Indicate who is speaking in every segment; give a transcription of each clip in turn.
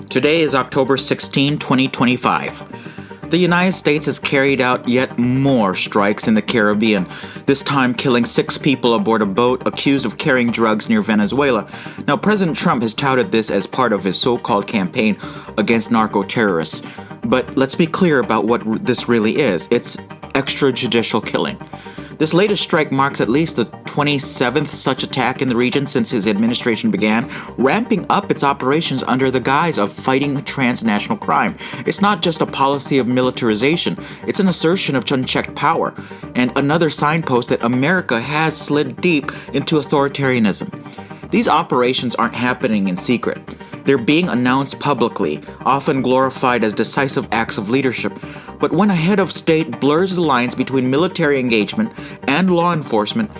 Speaker 1: Today is October 16, 2025. The United States has carried out yet more strikes in the Caribbean, this time killing 6 people aboard a boat accused of carrying drugs near Venezuela. Now, President Trump has touted this as part of his so-called campaign against narcoterrorists. But let's be clear about what this really is. It's extrajudicial killing. This latest strike marks at least the 27th such attack in the region since his administration began, ramping up its operations under the guise of fighting transnational crime. It's not just a policy of militarization, it's an assertion of unchecked power, and another signpost that America has slid deep into authoritarianism. These operations aren't happening in secret. They're being announced publicly, often glorified as decisive acts of leadership. But when a head of state blurs the lines between military engagement and law enforcement,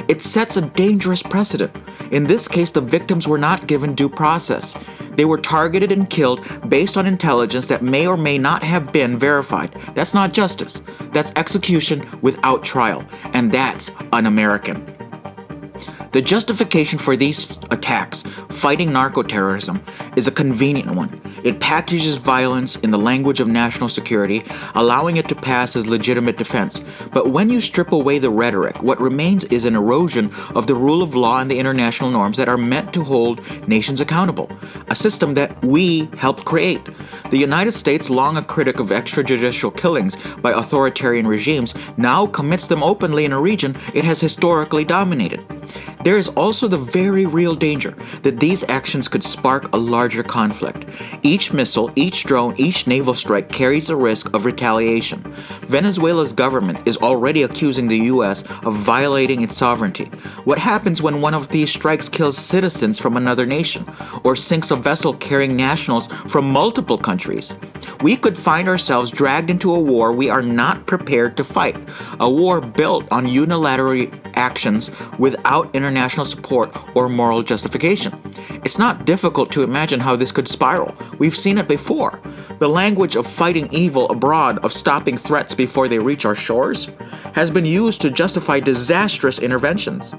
Speaker 1: it sets a dangerous precedent. In this case, the victims were not given due process. They were targeted and killed based on intelligence that may or may not have been verified. That's not justice. That's execution without trial. And that's un-American. The justification for these attacks, fighting narcoterrorism, is a convenient one. It packages violence in the language of national security, allowing it to pass as legitimate defense. But when you strip away the rhetoric, what remains is an erosion of the rule of law and the international norms that are meant to hold nations accountable, a system that we helped create. The United States, long a critic of extrajudicial killings by authoritarian regimes, now commits them openly in a region it has historically dominated. There is also the very real danger that these actions could spark a larger conflict. Each missile, each drone, each naval strike carries the risk of retaliation. Venezuela's government is already accusing the U.S. of violating its sovereignty. What happens when one of these strikes kills citizens from another nation or sinks a vessel carrying nationals from multiple countries? We could find ourselves dragged into a war we are not prepared to fight, a war built on unilateral actions without international support or moral justification. It's not difficult to imagine how this could spiral. We've seen it before. The language of fighting evil abroad, of stopping threats before they reach our shores, has been used to justify disastrous interventions.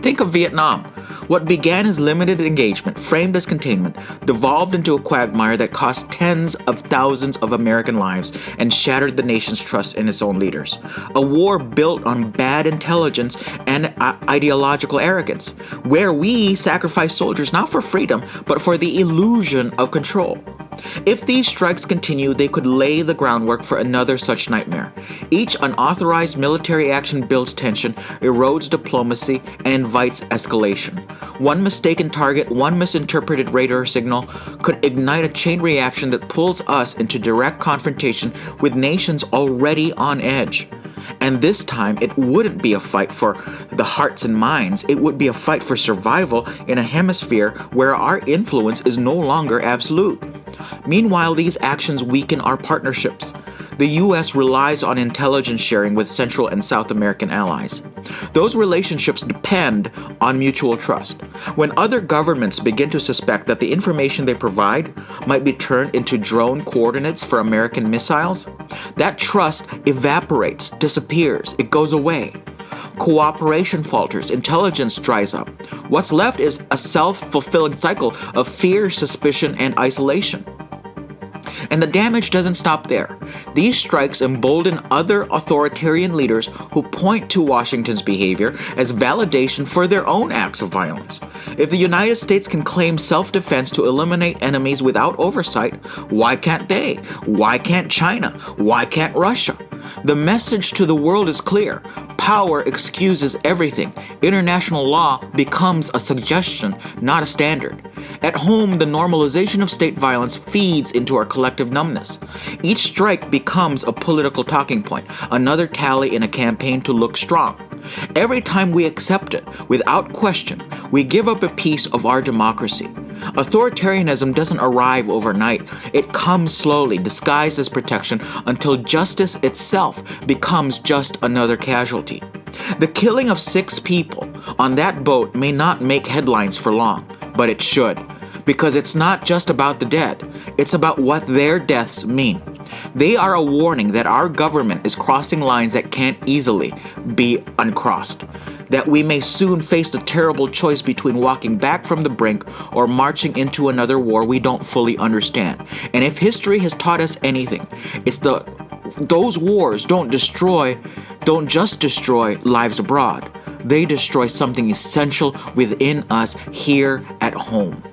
Speaker 1: Think of Vietnam. What began as limited engagement, framed as containment, devolved into a quagmire that cost tens of thousands of American lives and shattered the nation's trust in its own leaders. A war built on bad intelligence and ideological arrogance, where we sacrifice soldiers not for freedom, but for the illusion of control. If these strikes continue, they could lay the groundwork for another such nightmare. Each unauthorized military action builds tension, erodes diplomacy, and invites escalation. One mistaken target, one misinterpreted radar signal could ignite a chain reaction that pulls us into direct confrontation with nations already on edge. And this time, it wouldn't be a fight for the hearts and minds. It would be a fight for survival in a hemisphere where our influence is no longer absolute. Meanwhile, these actions weaken our partnerships. The U.S. relies on intelligence sharing with Central and South American allies. Those relationships depend on mutual trust. When other governments begin to suspect that the information they provide might be turned into drone coordinates for American missiles, that trust evaporates, disappears, it goes away. Cooperation falters, intelligence dries up. What's left is a self-fulfilling cycle of fear, suspicion, and isolation. And the damage doesn't stop there. These strikes embolden other authoritarian leaders who point to Washington's behavior as validation for their own acts of violence. If the United States can claim self-defense to eliminate enemies without oversight, why can't they? Why can't China? Why can't Russia? The message to the world is clear. Power excuses everything. International law becomes a suggestion, not a standard. At home, the normalization of state violence feeds into our collective numbness. Each strike becomes a political talking point, another tally in a campaign to look strong. Every time we accept it, without question, we give up a piece of our democracy. Authoritarianism doesn't arrive overnight. It comes slowly, disguised as protection, until justice itself becomes just another casualty. The killing of 6 people on that boat may not make headlines for long, but it should. Because it's not just about the dead, it's about what their deaths mean. They are a warning that our government is crossing lines that can't easily be uncrossed. that we may soon face the terrible choice between walking back from the brink or marching into another war we don't fully understand. And if history has taught us anything, it's those wars don't just destroy lives abroad. They destroy something essential within us here at home.